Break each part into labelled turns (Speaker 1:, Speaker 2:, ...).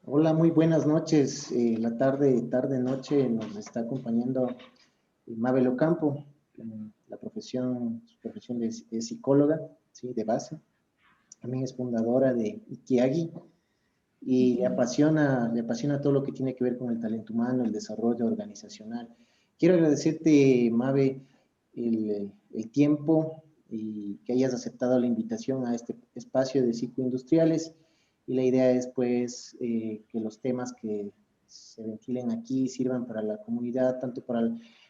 Speaker 1: Hola, muy buenas noches. La tarde-noche nos está acompañando Mabel Ocampo, su profesión de psicóloga, ¿sí? De base. También es fundadora de Ikiagi y le apasiona todo lo que tiene que ver con el talento humano, el desarrollo organizacional. Quiero agradecerte, Mabe, el tiempo y que hayas aceptado la invitación a este espacio de psicoindustriales. Y la idea es, pues, que los temas que se ventilen aquí sirvan para la comunidad, tanto para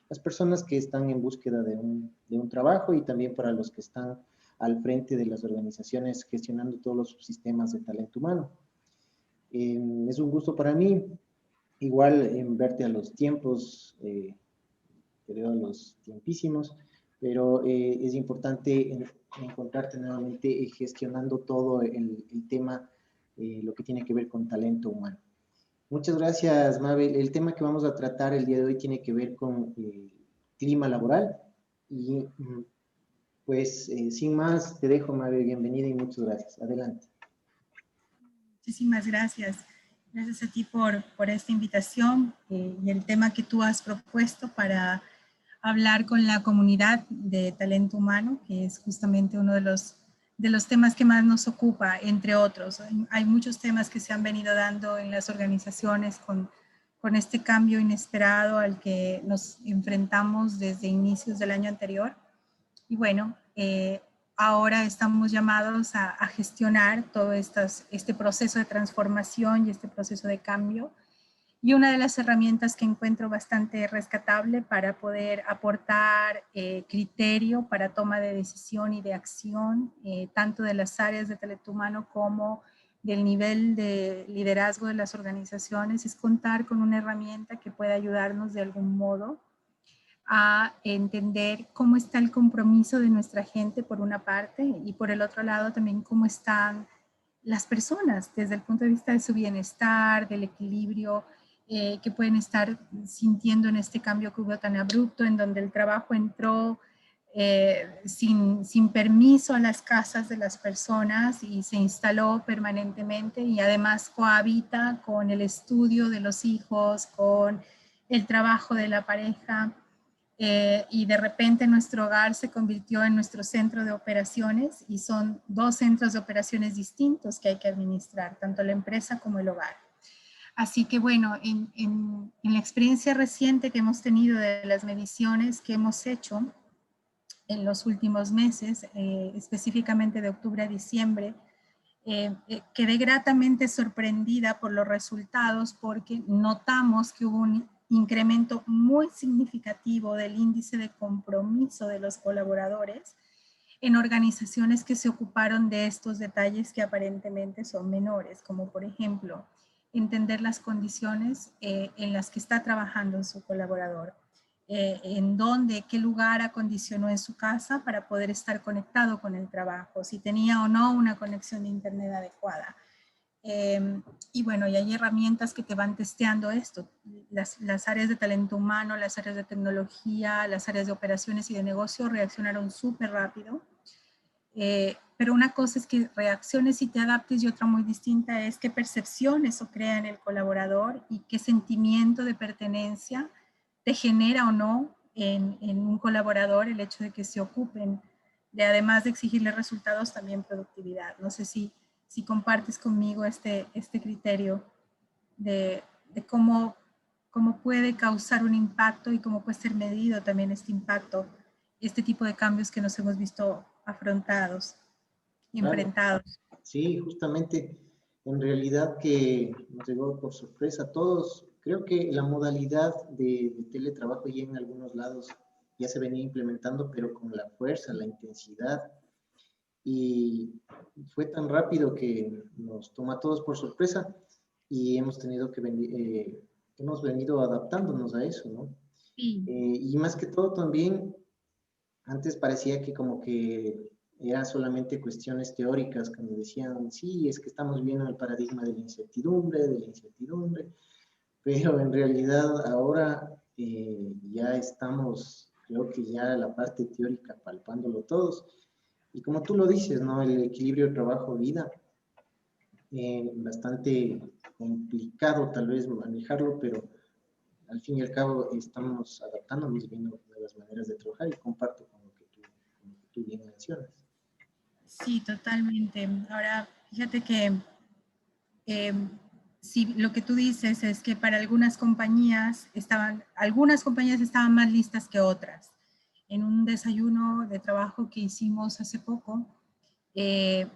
Speaker 1: las personas que están en búsqueda de un trabajo y también para los que están al frente de las organizaciones gestionando todos los subsistemas de talento humano. Es un gusto para mí, igual en verte a los tiempos, te veo a los tiempísimos, pero es importante encontrarte nuevamente gestionando todo el tema, lo que tiene que ver con talento humano. Muchas gracias, Mabel. El tema que vamos a tratar el día de hoy tiene que ver con clima laboral y pues sin más te dejo, Mabel, bienvenida y muchas gracias. Adelante.
Speaker 2: Muchísimas gracias. Gracias a ti por esta invitación y el tema que tú has propuesto para hablar con la comunidad de talento humano, que es justamente uno de los temas que más nos ocupa, entre otros. Hay muchos temas que se han venido dando en las organizaciones con este cambio inesperado al que nos enfrentamos desde inicios del año anterior. Y bueno, ahora estamos llamados a gestionar todo este proceso de transformación y este proceso de cambio. Y una de las herramientas que encuentro bastante rescatable para poder aportar criterio para toma de decisión y de acción, tanto de las áreas de talento humano como del nivel de liderazgo de las organizaciones, es contar con una herramienta que pueda ayudarnos de algún modo a entender cómo está el compromiso de nuestra gente por una parte y por el otro lado también cómo están las personas desde el punto de vista de su bienestar, del equilibrio que pueden estar sintiendo en este cambio que hubo tan abrupto, en donde el trabajo entró sin permiso a las casas de las personas y se instaló permanentemente y además cohabita con el estudio de los hijos, con el trabajo de la pareja. Y de repente nuestro hogar se convirtió en nuestro centro de operaciones y son dos centros de operaciones distintos que hay que administrar, tanto la empresa como el hogar. Así que bueno, en la experiencia reciente que hemos tenido de las mediciones que hemos hecho en los últimos meses, específicamente de octubre a diciembre, quedé gratamente sorprendida por los resultados porque notamos que hubo un incremento muy significativo del índice de compromiso de los colaboradores en organizaciones que se ocuparon de estos detalles que aparentemente son menores, como por ejemplo, entender las condiciones en las que está trabajando su colaborador, en dónde, qué lugar acondicionó en su casa para poder estar conectado con el trabajo, si tenía o no una conexión de internet adecuada. Y bueno, y hay herramientas que te van testeando esto. Las áreas de talento humano, las áreas de tecnología, las áreas de operaciones y de negocio reaccionaron súper rápido. Pero una cosa es que reacciones y te adaptes y otra muy distinta es qué percepción eso crea en el colaborador y qué sentimiento de pertenencia te genera o no en un colaborador el hecho de que se ocupen de, además de exigirle resultados, también productividad. No sé si compartes conmigo este criterio de cómo puede causar un impacto y cómo puede ser medido también este impacto, este tipo de cambios que nos hemos visto afrontados y
Speaker 1: Claro,
Speaker 2: enfrentados.
Speaker 1: sí, justamente, en realidad que nos llegó por sorpresa a todos. Creo que la modalidad de teletrabajo ya en algunos lados ya se venía implementando, pero con la fuerza, la intensidad, y fue tan rápido que nos toma a todos por sorpresa y hemos tenido que hemos venido adaptándonos a eso, ¿no?
Speaker 2: Sí.
Speaker 1: Y más que todo también, antes parecía que como que eran solamente cuestiones teóricas, cuando decían, sí, es que estamos viendo el paradigma de la incertidumbre, pero en realidad ahora ya estamos, creo que ya la parte teórica palpándolo todos. Y como tú lo dices, ¿no? El equilibrio trabajo-vida bastante complicado tal vez manejarlo, pero al fin y al cabo estamos adaptándonos y viendo nuevas maneras de trabajar y comparto con con lo que tú bien mencionas.
Speaker 2: Sí, totalmente. Ahora, fíjate que eh, si lo que tú dices es que para algunas compañías estaban más listas que otras. En un desayuno de trabajo que hicimos hace poco,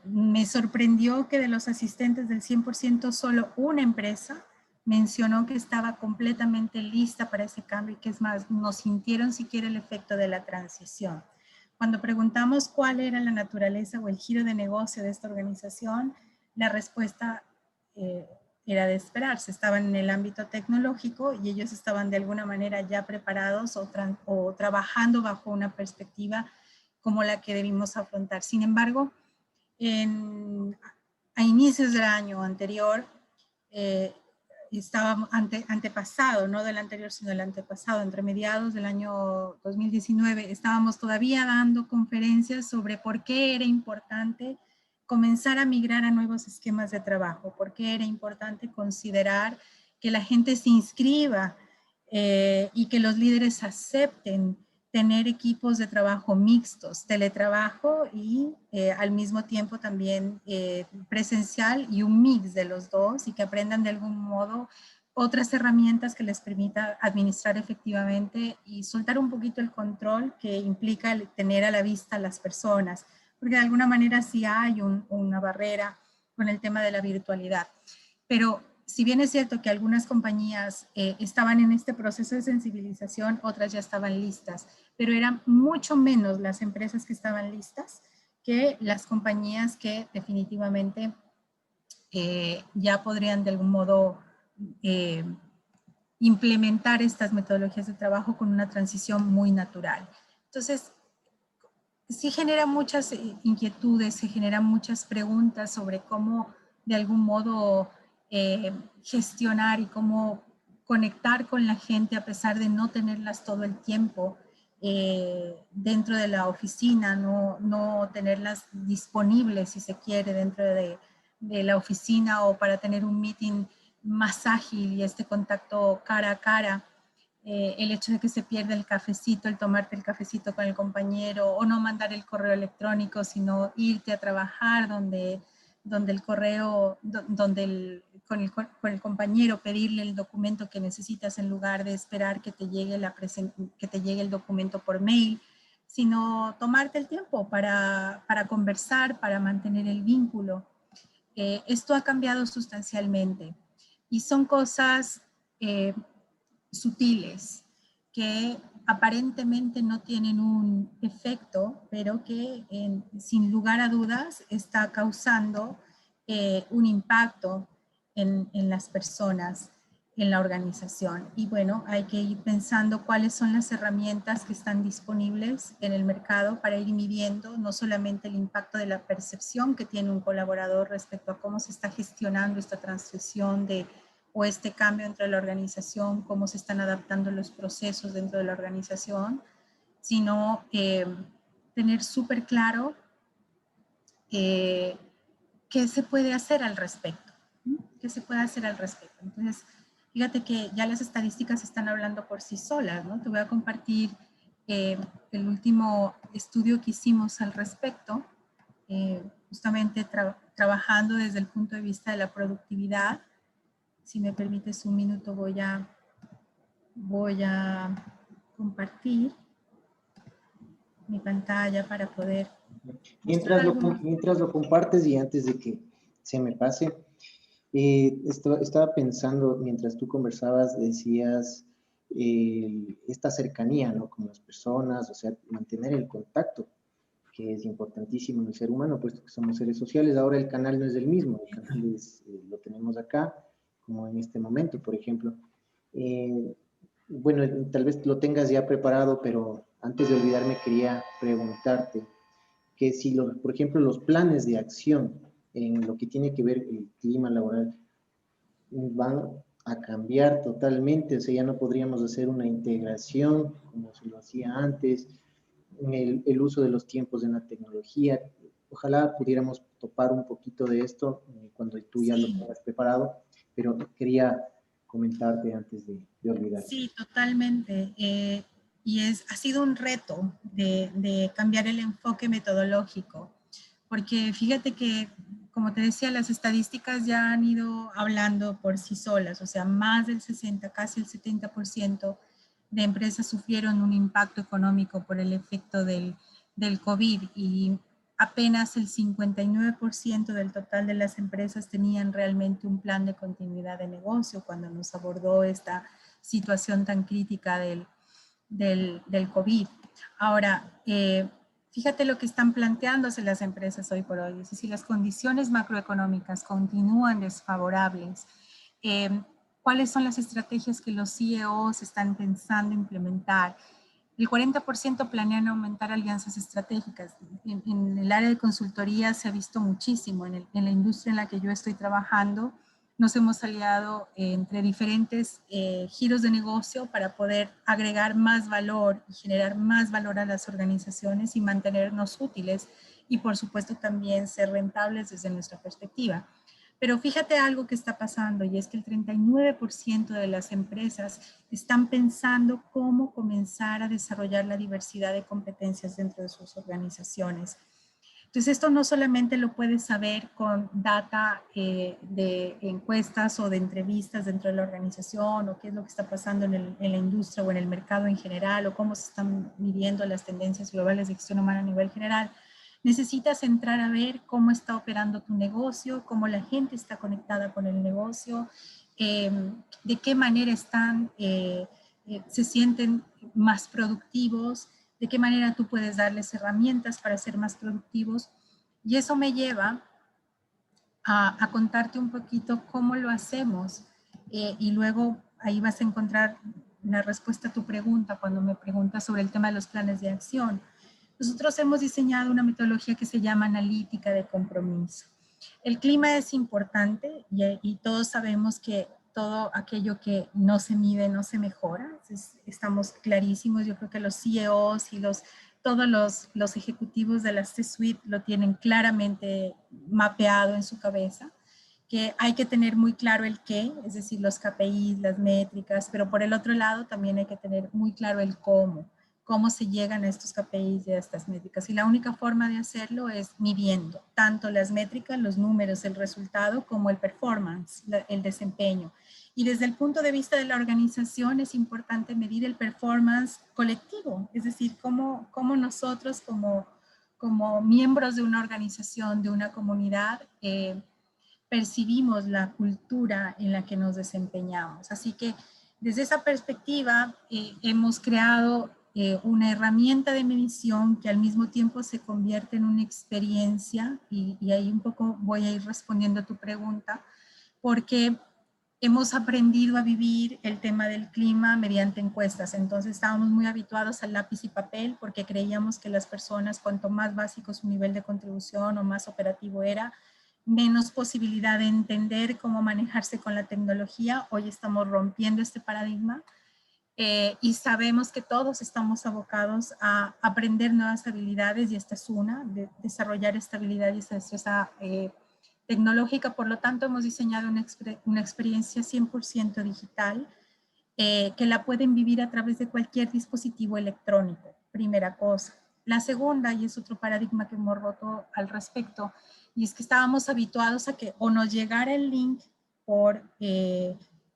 Speaker 2: me sorprendió que de los asistentes del 100%, solo una empresa mencionó que estaba completamente lista para ese cambio y que es más, no sintieron siquiera el efecto de la transición. Cuando preguntamos cuál era la naturaleza o el giro de negocio de esta organización, la respuesta eh, era de esperarse. Estaban en el ámbito tecnológico y ellos estaban de alguna manera ya preparados o trabajando bajo una perspectiva como la que debimos afrontar. Sin embargo, a inicios del año anterior, estábamos antepasado, no del anterior, sino del antepasado, entre mediados del año 2019, estábamos todavía dando conferencias sobre por qué era importante comenzar a migrar a nuevos esquemas de trabajo, por qué era importante considerar que la gente se inscriba y que los líderes acepten tener equipos de trabajo mixtos, teletrabajo y al mismo tiempo también presencial y un mix de los dos y que aprendan de algún modo otras herramientas que les permita administrar efectivamente y soltar un poquito el control que implica el tener a la vista a las personas, porque de alguna manera sí hay una barrera con el tema de la virtualidad. Pero si bien es cierto que algunas compañías estaban en este proceso de sensibilización, otras ya estaban listas, pero eran mucho menos las empresas que estaban listas que las compañías que definitivamente ya podrían de algún modo eh, implementar estas metodologías de trabajo con una transición muy natural. Entonces, sí genera muchas inquietudes, se generan muchas preguntas sobre cómo de algún modo gestionar y cómo conectar con la gente a pesar de no tenerlas todo el tiempo dentro de la oficina, no tenerlas disponibles si se quiere dentro de la oficina o para tener un meeting más ágil y este contacto cara a cara. El hecho de que se pierda el cafecito, el tomarte el cafecito con el compañero o no mandar el correo electrónico, sino irte a trabajar donde el correo, con el compañero pedirle el documento que necesitas en lugar de esperar que te llegue el documento por mail, sino tomarte el tiempo para conversar, para mantener el vínculo. Esto ha cambiado sustancialmente y son cosas sutiles que aparentemente no tienen un efecto, pero que sin lugar a dudas está causando un impacto en las personas, en la organización. Y bueno, hay que ir pensando cuáles son las herramientas que están disponibles en el mercado para ir midiendo no solamente el impacto de la percepción que tiene un colaborador respecto a cómo se está gestionando esta transición o este cambio dentro de la organización, cómo se están adaptando los procesos dentro de la organización, sino tener súper claro qué se puede hacer al respecto. ¿Qué se puede hacer al respecto? Entonces, fíjate que ya las estadísticas están hablando por sí solas, ¿no? Te voy a compartir el último estudio que hicimos al respecto, justamente trabajando desde el punto de vista de la productividad. Si me permites un minuto, voy a compartir mi pantalla para poder mostrar algo.
Speaker 1: Mientras lo compartes y antes de que se me pase, estaba pensando, mientras tú conversabas, decías esta cercanía, ¿no? Con las personas, o sea, mantener el contacto, que es importantísimo en el ser humano, puesto que somos seres sociales. Ahora el canal no es el mismo, el canal lo tenemos acá, como en este momento, por ejemplo. Bueno, tal vez lo tengas ya preparado, pero antes de olvidarme quería preguntarte que si, por ejemplo, los planes de acción en lo que tiene que ver el clima laboral van a cambiar totalmente, o sea, ya no podríamos hacer una integración como se lo hacía antes, el uso de los tiempos en la tecnología. Ojalá pudiéramos topar un poquito de esto cuando tú ya lo tengas preparado, pero quería comentarte antes de olvidar.
Speaker 2: Sí, totalmente. Ha sido un reto de cambiar el enfoque metodológico, porque fíjate que, como te decía, las estadísticas ya han ido hablando por sí solas, o sea, más del 60, casi el 70% de empresas sufrieron un impacto económico por el efecto del COVID y apenas el 59% del total de las empresas tenían realmente un plan de continuidad de negocio cuando nos abordó esta situación tan crítica del COVID. Ahora, fíjate lo que están planteándose las empresas hoy por hoy. Es decir, las condiciones macroeconómicas continúan desfavorables. ¿Cuáles son las estrategias que los CEOs están pensando implementar? El 40% planean aumentar alianzas estratégicas. En el área de consultoría se ha visto muchísimo. En la industria en la que yo estoy trabajando, nos hemos aliado entre diferentes giros de negocio para poder agregar más valor y generar más valor a las organizaciones y mantenernos útiles y, por supuesto, también ser rentables desde nuestra perspectiva. Pero fíjate algo que está pasando y es que el 39% de las empresas están pensando cómo comenzar a desarrollar la diversidad de competencias dentro de sus organizaciones. Entonces, esto no solamente lo puedes saber con data de encuestas o de entrevistas dentro de la organización o qué es lo que está pasando en la industria o en el mercado en general o cómo se están midiendo las tendencias globales de gestión humana a nivel general. Necesitas entrar a ver cómo está operando tu negocio, cómo la gente está conectada con el negocio, de qué manera se sienten más productivos, de qué manera tú puedes darles herramientas para ser más productivos. Y eso me lleva a contarte un poquito cómo lo hacemos. Y luego ahí vas a encontrar una respuesta a tu pregunta cuando me preguntas sobre el tema de los planes de acción. Nosotros hemos diseñado una metodología que se llama analítica de compromiso. El clima es importante y todos sabemos que todo aquello que no se mide no se mejora. Entonces, estamos clarísimos. Yo creo que los CEOs y todos los ejecutivos de la C-Suite lo tienen claramente mapeado en su cabeza, que hay que tener muy claro el qué, es decir, los KPIs, las métricas, pero por el otro lado también hay que tener muy claro el cómo se llegan a estos KPIs y a estas métricas. Y la única forma de hacerlo es midiendo tanto las métricas, los números, el resultado, como el performance, el desempeño. Y desde el punto de vista de la organización es importante medir el performance colectivo, es decir, cómo nosotros como miembros de una organización, de una comunidad, percibimos la cultura en la que nos desempeñamos. Así que desde esa perspectiva hemos creado una herramienta de medición que al mismo tiempo se convierte en una experiencia y ahí un poco voy a ir respondiendo a tu pregunta, porque hemos aprendido a vivir el tema del clima mediante encuestas. Entonces estábamos muy habituados al lápiz y papel porque creíamos que las personas, cuanto más básico su nivel de contribución o más operativo era, menos posibilidad de entender cómo manejarse con la tecnología. Hoy estamos rompiendo este paradigma y sabemos que todos estamos abocados a aprender nuevas habilidades y esta es una, de desarrollar esta habilidad y esta destreza tecnológica. Por lo tanto, hemos diseñado una experiencia 100% digital que la pueden vivir a través de cualquier dispositivo electrónico, primera cosa. La segunda, y es otro paradigma que hemos roto al respecto, y es que estábamos habituados a que o nos llegara el link por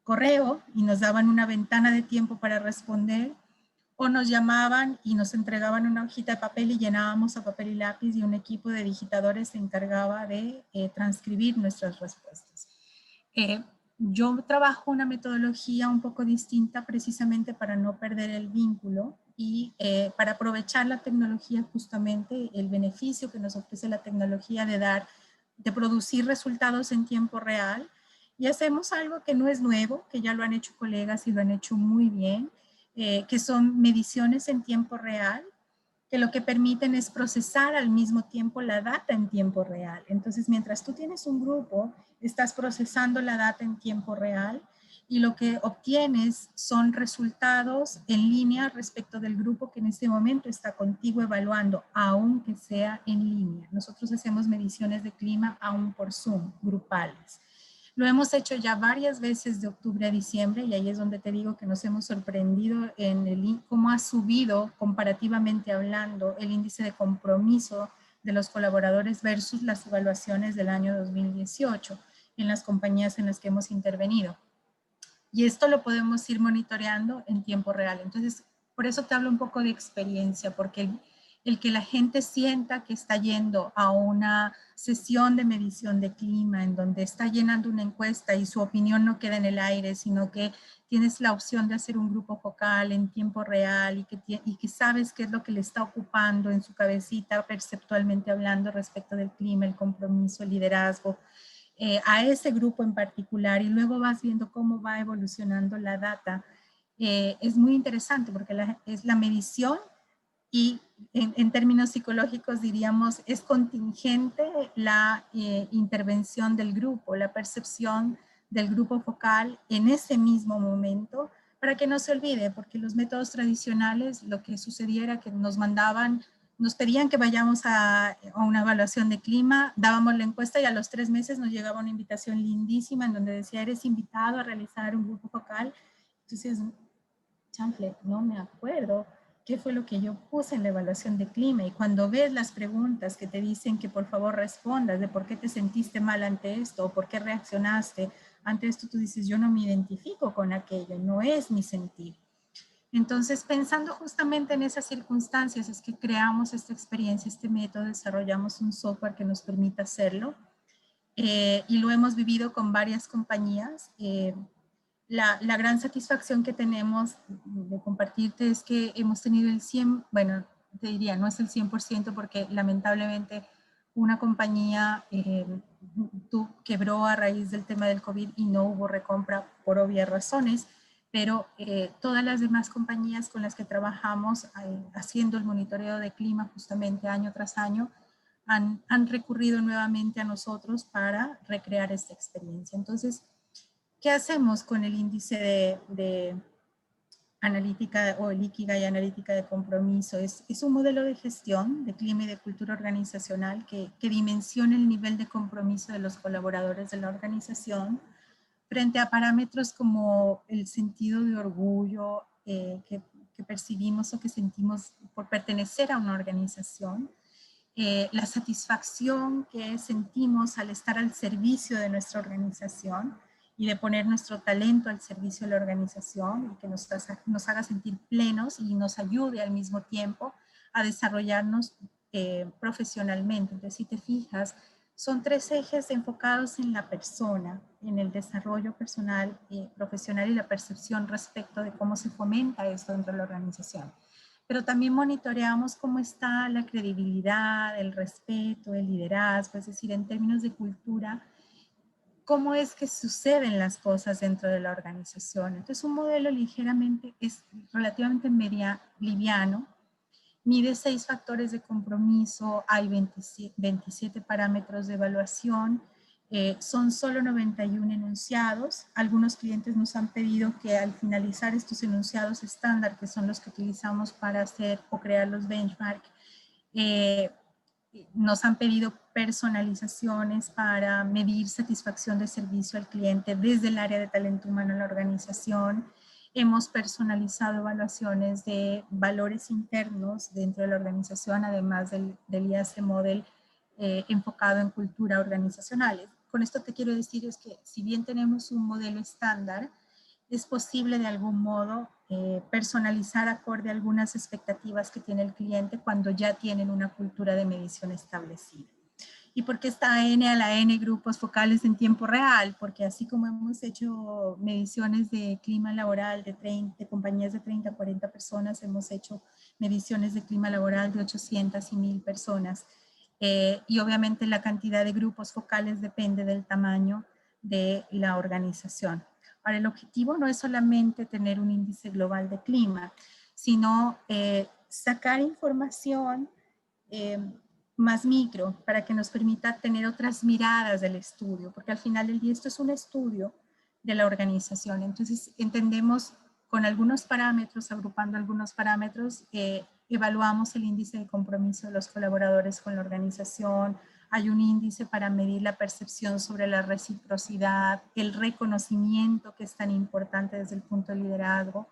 Speaker 2: correo y nos daban una ventana de tiempo para responder, o nos llamaban y nos entregaban una hojita de papel y llenábamos a papel y lápiz y un equipo de digitadores se encargaba de transcribir nuestras respuestas. Yo trabajo una metodología un poco distinta precisamente para no perder el vínculo y para aprovechar la tecnología, justamente el beneficio que nos ofrece la tecnología de producir resultados en tiempo real. Y hacemos algo que no es nuevo, que ya lo han hecho colegas y lo han hecho muy bien, que son mediciones en tiempo real, que lo que permiten es procesar al mismo tiempo la data en tiempo real. Entonces, mientras tú tienes un grupo, estás procesando la data en tiempo real y lo que obtienes son resultados en línea respecto del grupo que en este momento está contigo evaluando, aunque sea en línea. Nosotros hacemos mediciones de clima aún por Zoom, grupales. Lo hemos hecho ya varias veces de octubre a diciembre y ahí es donde te digo que nos hemos sorprendido en cómo ha subido comparativamente hablando el índice de compromiso de los colaboradores versus las evaluaciones del año 2018 en las compañías en las que hemos intervenido. Y esto lo podemos ir monitoreando en tiempo real. Entonces, por eso te hablo un poco de experiencia, porque el que la gente sienta que está yendo a una sesión de medición de clima en donde está llenando una encuesta y su opinión no queda en el aire, sino que tienes la opción de hacer un grupo focal en tiempo real y que sabes qué es lo que le está ocupando en su cabecita perceptualmente hablando respecto del clima, el compromiso, el liderazgo, a ese grupo en particular y luego vas viendo cómo va evolucionando la data. Es muy interesante porque es la medición y en términos psicológicos diríamos es contingente la intervención del grupo, la percepción del grupo focal en ese mismo momento para que no se olvide, porque los métodos tradicionales lo que sucediera que nos pedían que vayamos a una evaluación de clima, dábamos la encuesta y a los 3 meses nos llegaba una invitación lindísima en donde decía, eres invitado a realizar un grupo focal. Entonces, chanfle, no me acuerdo qué fue lo que yo puse en la evaluación de clima. Y cuando ves las preguntas que te dicen que por favor respondas de por qué te sentiste mal ante esto o por qué reaccionaste ante esto, tú dices, yo no me identifico con aquello, no es mi sentir. Entonces, pensando justamente en esas circunstancias, es que creamos esta experiencia, este método, desarrollamos un software que nos permita hacerlo y lo hemos vivido con varias compañías. La gran satisfacción que tenemos de compartirte es que hemos tenido el 100%, bueno, te diría, no es el 100% porque lamentablemente una compañía quebró a raíz del tema del COVID y no hubo recompra por obvias razones, pero todas las demás compañías con las que trabajamos haciendo el monitoreo de clima justamente año tras año han recurrido nuevamente a nosotros para recrear esta experiencia. Entonces, ¿qué hacemos con el índice de analítica o el Ikigai analítica de compromiso? Es un modelo de gestión de clima y de cultura organizacional que dimensiona el nivel de compromiso de los colaboradores de la organización frente a parámetros como el sentido de orgullo que percibimos o que sentimos por pertenecer a una organización, la satisfacción que sentimos al estar al servicio de nuestra organización y de poner nuestro talento al servicio de la organización y que nos haga sentir plenos y nos ayude al mismo tiempo a desarrollarnos profesionalmente. Entonces, si te fijas, son 3 ejes enfocados en la persona, en el desarrollo personal, profesional y la percepción respecto de cómo se fomenta esto dentro de la organización. Pero también monitoreamos cómo está la credibilidad, el respeto, el liderazgo, es decir, en términos de cultura, cómo es que suceden las cosas dentro de la organización. Entonces, un modelo es relativamente liviano, mide 6 factores de compromiso, hay 27 parámetros de evaluación, son solo 91 enunciados. Algunos clientes nos han pedido que al finalizar estos enunciados estándar, que son los que utilizamos para hacer o crear los benchmarks, nos han pedido personalizaciones para medir satisfacción de servicio al cliente desde el área de talento humano en la organización. Hemos personalizado evaluaciones de valores internos dentro de la organización, además del IAC Model enfocado en cultura organizacional. Con esto te quiero decir es que si bien tenemos un modelo estándar, es posible de algún modo personalizar acorde a algunas expectativas que tiene el cliente cuando ya tienen una cultura de medición establecida. ¿Y por qué está N a la N grupos focales en tiempo real? Porque así como hemos hecho mediciones de clima laboral de compañías de 30 a 40 personas, hemos hecho mediciones de clima laboral de 800 y 1000 personas. Y obviamente la cantidad de grupos focales depende del tamaño de la organización. Ahora, el objetivo no es solamente tener un índice global de clima, sino sacar información más micro para que nos permita tener otras miradas del estudio, porque al final del día esto es un estudio, de la organización. Entonces, entendemos con algunos parámetros, agrupando algunos parámetros, evaluamos el índice de compromiso de los colaboradores con la organización. Hay un índice para medir la percepción sobre la reciprocidad, el reconocimiento, que es tan importante desde el punto de liderazgo,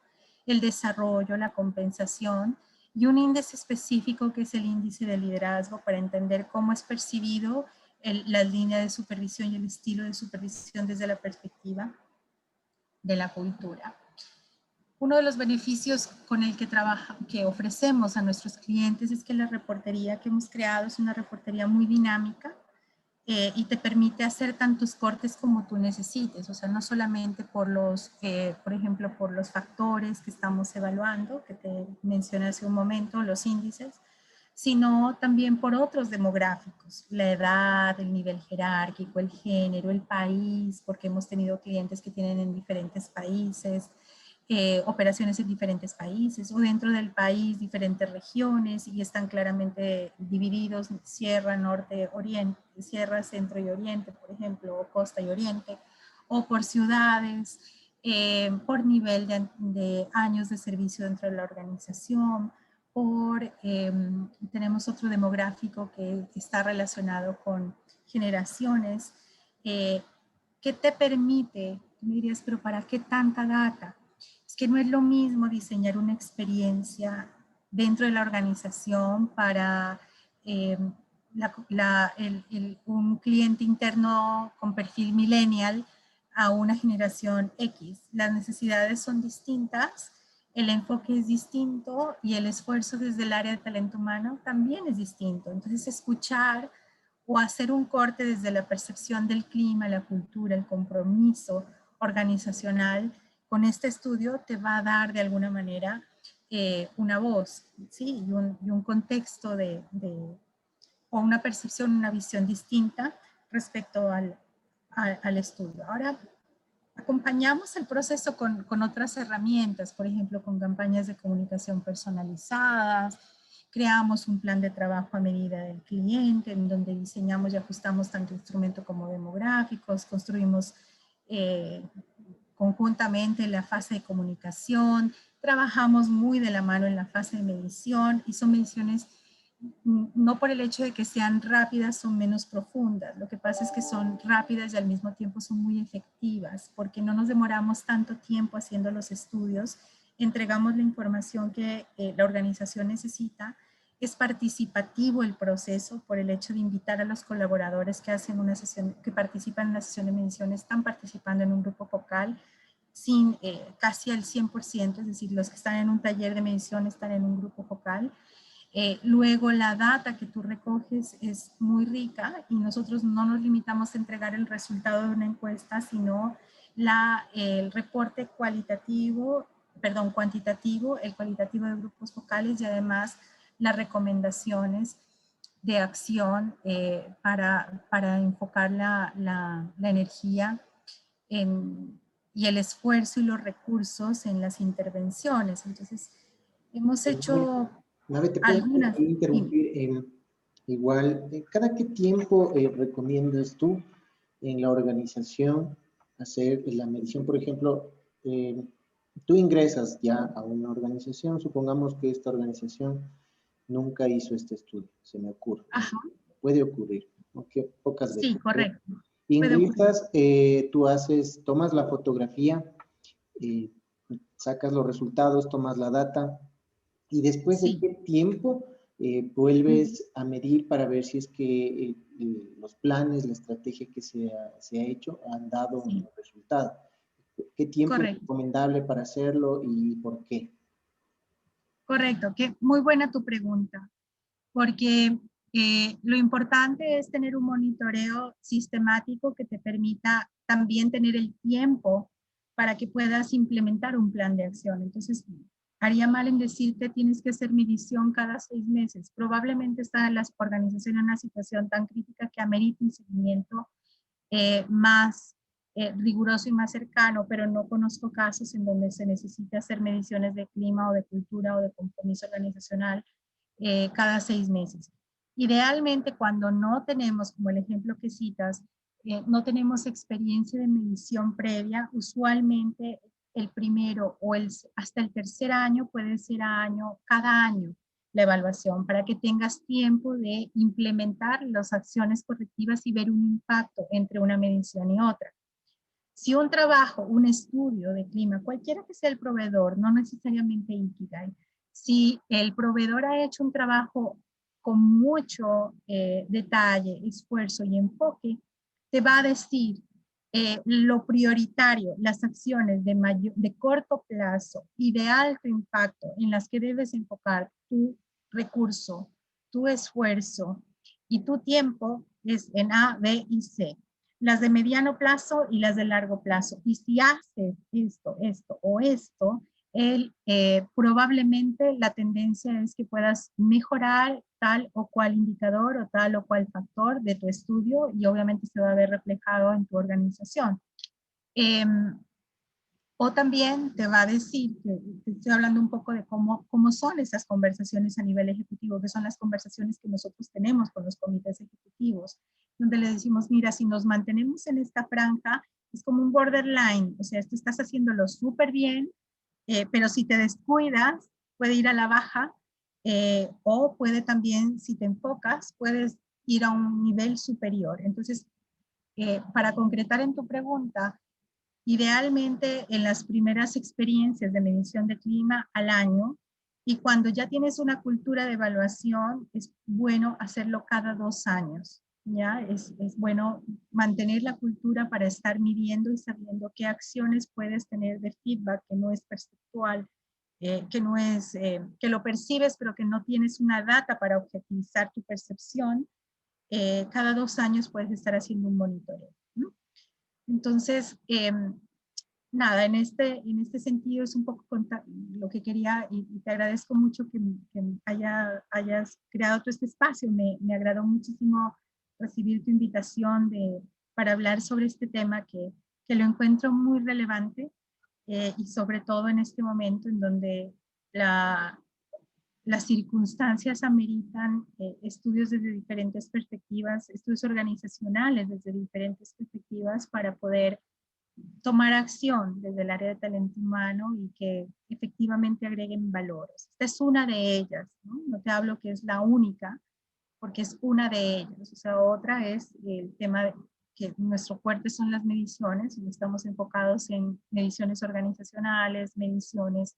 Speaker 2: el desarrollo, la compensación, y un índice específico que es el índice de liderazgo para entender cómo es percibido la línea de supervisión y el estilo de supervisión desde la perspectiva de la cultura. Uno de los beneficios con el que ofrecemos a nuestros clientes es que la reportería que hemos creado es una reportería muy dinámica y te permite hacer tantos cortes como tú necesites. O sea, no solamente por por ejemplo, por los factores que estamos evaluando, que te mencioné hace un momento, los índices, sino también por otros demográficos, la edad, el nivel jerárquico, el género, el país, porque hemos tenido clientes que tienen en diferentes países, operaciones en diferentes países, o dentro del país diferentes regiones, y están claramente divididos: sierra, norte, oriente, sierra, centro y oriente, por ejemplo, o costa y oriente, o por ciudades, por nivel de años de servicio dentro de la organización, tenemos otro demográfico que está relacionado con generaciones, que te permite, tú me dirías, pero ¿para qué tanta data? Es que no es lo mismo diseñar una experiencia dentro de la organización para un cliente interno con perfil millennial a una generación X. Las necesidades son distintas, el enfoque es distinto y el esfuerzo desde el área de talento humano también es distinto. Entonces, escuchar o hacer un corte desde la percepción del clima, la cultura, el compromiso organizacional con este estudio te va a dar de alguna manera una voz, ¿sí? Y un contexto o una percepción, una visión distinta respecto al estudio. Ahora, acompañamos el proceso con otras herramientas, por ejemplo, con campañas de comunicación personalizadas. Creamos un plan de trabajo a medida del cliente, en donde diseñamos y ajustamos tanto instrumento como demográficos. Construimos conjuntamente la fase de comunicación. Trabajamos muy de la mano en la fase de medición, y son mediciones no por el hecho de que sean rápidas son menos profundas. Lo que pasa es que son rápidas y al mismo tiempo son muy efectivas, porque no nos demoramos tanto tiempo haciendo los estudios. Entregamos la información que la organización necesita. Es participativo el proceso por el hecho de invitar a los colaboradores que hacen una sesión, que participan en la sesión de medición, están participando en un grupo focal sin casi al 100%, es decir, los que están en un taller de medición están en un grupo focal. Luego la data que tú recoges es muy rica, y nosotros no nos limitamos a entregar el resultado de una encuesta, sino el reporte cuantitativo, el cualitativo de grupos focales, y además las recomendaciones de acción para enfocar la energía y el esfuerzo y los recursos en las intervenciones. Entonces, hemos hecho
Speaker 1: Mabe, ¿te puedo
Speaker 2: algunas.
Speaker 1: interrumpir? Igual, ¿cada qué tiempo recomiendas tú en la organización hacer la medición? Por ejemplo, tú ingresas ya a una organización, supongamos que esta organización nunca hizo este estudio, se me ocurre.
Speaker 2: Ajá.
Speaker 1: Puede ocurrir, aunque pocas veces.
Speaker 2: Sí, correcto.
Speaker 1: Ingresas, tú tomas la fotografía, sacas los resultados, tomas la data, y después de qué tiempo vuelves a medir para ver si es que los planes, la estrategia que se ha hecho han dado un resultado. ¿Qué tiempo es recomendable para hacerlo y por qué?
Speaker 2: Correcto, muy buena tu pregunta, porque lo importante es tener un monitoreo sistemático que te permita también tener el tiempo para que puedas implementar un plan de acción. Entonces, haría mal en decirte tienes que hacer medición cada 6 meses. Probablemente están las organizaciones en una situación tan crítica que amerita un seguimiento más riguroso y más cercano, pero no conozco casos en donde se necesite hacer mediciones de clima o de cultura o de compromiso organizacional cada 6 meses. Idealmente, cuando no tenemos, como el ejemplo que citas, no tenemos experiencia de medición previa, usualmente el primero o hasta el tercer año puede ser cada año la evaluación para que tengas tiempo de implementar las acciones correctivas y ver un impacto entre una medición y otra. Si un trabajo, un estudio de clima, cualquiera que sea el proveedor, no necesariamente Ikigai, si el proveedor ha hecho un trabajo con mucho detalle, esfuerzo y enfoque, te va a decir lo prioritario, las acciones de corto plazo y de alto impacto en las que debes enfocar tu recurso, tu esfuerzo y tu tiempo es en A, B y C. Las de mediano plazo y las de largo plazo. Y si haces esto o esto, probablemente la tendencia es que puedas mejorar tal o cual indicador o tal o cual factor de tu estudio y obviamente se va a ver reflejado en tu organización. O también te va a decir, que te estoy hablando un poco de cómo son esas conversaciones a nivel ejecutivo, que son las conversaciones que nosotros tenemos con los comités ejecutivos, donde le decimos, mira, si nos mantenemos en esta franja, es como un borderline, o sea, tú estás haciéndolo súper bien, pero si te descuidas, puede ir a la baja, o puede también, si te enfocas, puedes ir a un nivel superior. Entonces, para concretar en tu pregunta, idealmente en las primeras experiencias de medición de clima al año, y cuando ya tienes una cultura de evaluación, es bueno hacerlo cada 2 años. ¿Ya? Es bueno mantener la cultura para estar midiendo y sabiendo qué acciones puedes tener de feedback que no es perceptual, que lo percibes pero que no tienes una data para objetivizar tu percepción. Cada 2 años puedes estar haciendo un monitoreo, ¿no? Entonces, nada, en este sentido es un poco lo que quería y te agradezco mucho que hayas creado todo este espacio. Me agradó muchísimo recibir tu invitación para hablar sobre este tema que lo encuentro muy relevante y sobre todo en este momento en donde las circunstancias ameritan estudios desde diferentes perspectivas, estudios organizacionales desde diferentes perspectivas para poder tomar acción desde el área de talento humano y que efectivamente agreguen valores. Esta es una de ellas, ¿no? No te hablo que es la única, porque es una de ellas. O sea, otra es el tema de que nuestro fuerte son las mediciones, y estamos enfocados en mediciones organizacionales, mediciones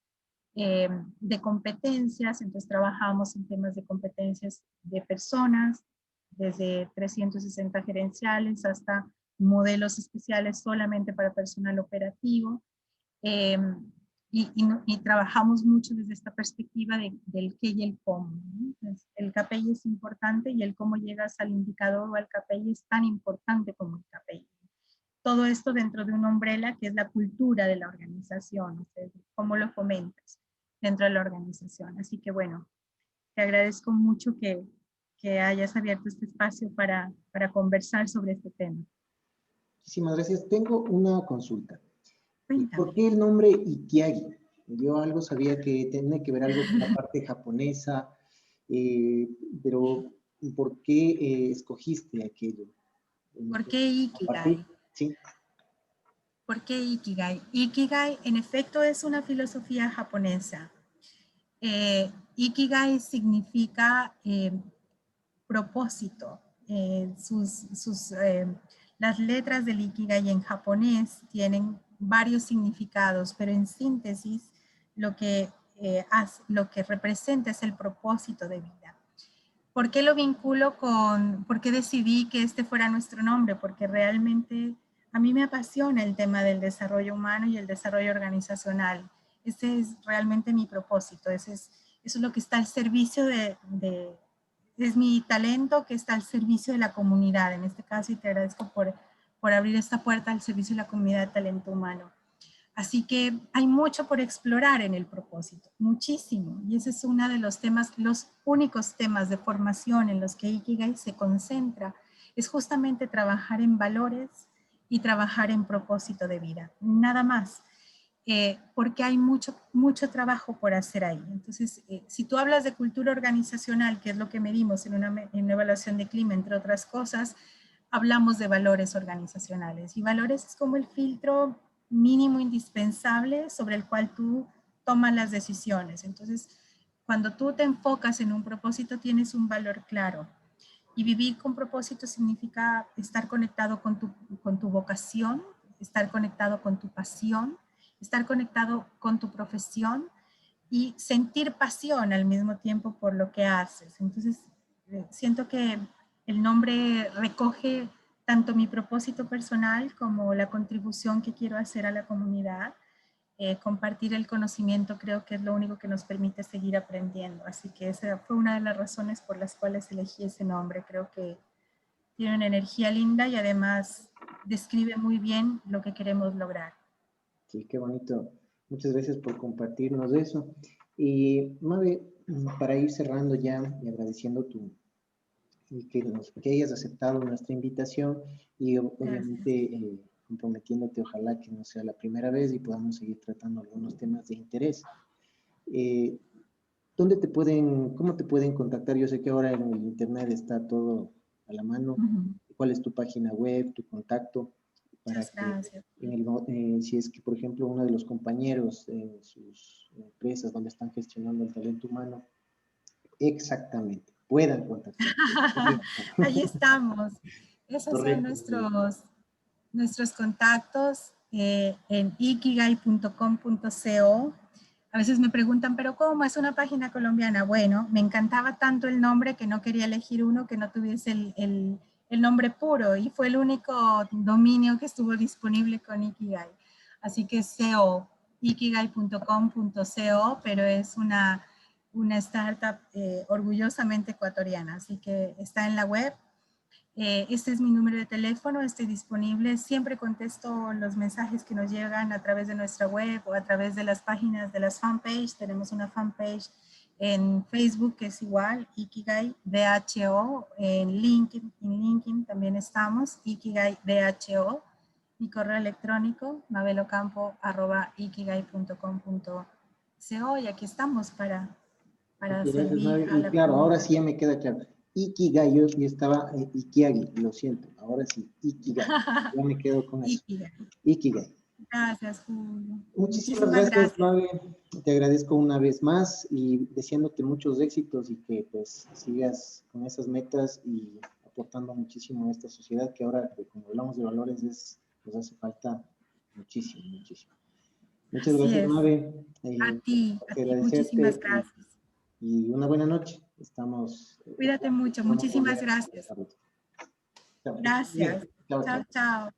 Speaker 2: de competencias, entonces trabajamos en temas de competencias de personas, desde 360 gerenciales hasta modelos especiales solamente para personal operativo. Eh, y trabajamos mucho desde esta perspectiva del qué y el cómo, ¿no? Entonces, el KPI es importante y el cómo llegas al indicador o al KPI es tan importante como el KPI. Todo esto dentro de una umbrella que es la cultura de la organización, o sea, cómo lo fomentas dentro de la organización. Así que bueno, te agradezco mucho que hayas abierto este espacio para conversar sobre este tema.
Speaker 1: Muchísimas gracias. Tengo una consulta.
Speaker 2: Cuéntame.
Speaker 1: ¿Por qué el nombre Ikigai? Yo algo sabía que tiene que ver algo con la parte japonesa, pero ¿por qué escogiste aquello?
Speaker 2: ¿Por qué Ikigai?
Speaker 1: Sí.
Speaker 2: ¿Por qué Ikigai? Ikigai, en efecto, es una filosofía japonesa. Ikigai significa propósito. Las letras del Ikigai en japonés tienen varios significados, pero en síntesis lo que representa es el propósito de vida. ¿Por qué lo vinculo por qué decidí que este fuera nuestro nombre? Porque realmente a mí me apasiona el tema del desarrollo humano y el desarrollo organizacional. Ese es realmente mi propósito, eso es lo que está al servicio es mi talento que está al servicio de la comunidad, en este caso, y te agradezco por abrir esta puerta al servicio de la comunidad de talento humano. Así que hay mucho por explorar en el propósito, muchísimo. Y ese es uno de los temas, los únicos temas de formación en los que Ikigai se concentra, es justamente trabajar en valores y trabajar en propósito de vida, nada más. Porque hay mucho trabajo por hacer ahí. Entonces, si tú hablas de cultura organizacional, que es lo que medimos en una evaluación de clima, entre otras cosas, hablamos de valores organizacionales. Y valores es como el filtro mínimo indispensable sobre el cual tú tomas las decisiones. Entonces, cuando tú te enfocas en un propósito, tienes un valor claro. Y vivir con propósito significa estar conectado con tu vocación, estar conectado con tu pasión, estar conectado con tu profesión y sentir pasión al mismo tiempo por lo que haces. Entonces, siento que el nombre recoge tanto mi propósito personal como la contribución que quiero hacer a la comunidad. Compartir el conocimiento creo que es lo único que nos permite seguir aprendiendo. Así que esa fue una de las razones por las cuales elegí ese nombre. Creo que tiene una energía linda y además describe muy bien lo que queremos lograr.
Speaker 1: Sí, qué bonito. Muchas gracias por compartirnos eso. Y Mabe, para ir cerrando ya y agradeciendo que hayas aceptado nuestra invitación y obviamente comprometiéndote, ojalá que no sea la primera vez y podamos seguir tratando algunos temas de interés. ¿Cómo te pueden contactar? Yo sé que ahora en el internet está todo a la mano. ¿Cuál es tu página web, tu contacto? Para
Speaker 2: Muchas gracias.
Speaker 1: si es que, por ejemplo, uno de los compañeros en sus empresas donde están gestionando el talento humano, exactamente, puedan contactar.
Speaker 2: Ahí estamos. Esos son
Speaker 1: Correcto.
Speaker 2: nuestros contactos en ikigai.com.co. A veces me preguntan, ¿pero cómo? ¿Es una página colombiana? Bueno, me encantaba tanto el nombre que no quería elegir uno que no tuviese el nombre puro y fue el único dominio que estuvo disponible con Ikigai. Así que CO, ikigai.com.co, pero es una startup orgullosamente ecuatoriana, así que está en la web. Este es mi número de teléfono, estoy disponible, siempre contesto los mensajes que nos llegan a través de nuestra web o a través de las páginas de las fanpage. Tenemos una fanpage en Facebook que es igual, Ikigai DHO, en LinkedIn también estamos, Ikigai DHO. Mi correo electrónico, mabelocampo@ikigai.com.co, y aquí estamos para
Speaker 1: Gracias,
Speaker 2: servir
Speaker 1: Mabe.
Speaker 2: a
Speaker 1: Y
Speaker 2: la
Speaker 1: claro, ahora
Speaker 2: comunidad.
Speaker 1: sí ya me queda claro. Ikigai, yo estaba Ikiagi, lo siento. Ahora sí, Ikigai. Ya me quedo con eso.
Speaker 2: Ikigai.
Speaker 1: Ikigai.
Speaker 2: Gracias, Julio.
Speaker 1: Muchísimas
Speaker 2: Muchísimas
Speaker 1: gracias,
Speaker 2: gracias.
Speaker 1: Mabe. Te agradezco una vez más y deseándote muchos éxitos y que pues sigas con esas metas y aportando muchísimo a esta sociedad que ahora, como hablamos de valores, nos hace falta muchísimo, muchísimo. Muchas
Speaker 2: Así
Speaker 1: gracias,
Speaker 2: es.
Speaker 1: Mabe.
Speaker 2: A
Speaker 1: Que
Speaker 2: ti, muchísimas
Speaker 1: agradecerte
Speaker 2: gracias.
Speaker 1: y una buena noche. Estamos,
Speaker 2: Cuídate mucho.
Speaker 1: vamos a volver
Speaker 2: Muchísimas
Speaker 1: a
Speaker 2: gracias.
Speaker 1: conversar. Chao.
Speaker 2: Gracias.
Speaker 1: Chao,
Speaker 2: Chao,
Speaker 1: chao.
Speaker 2: chao.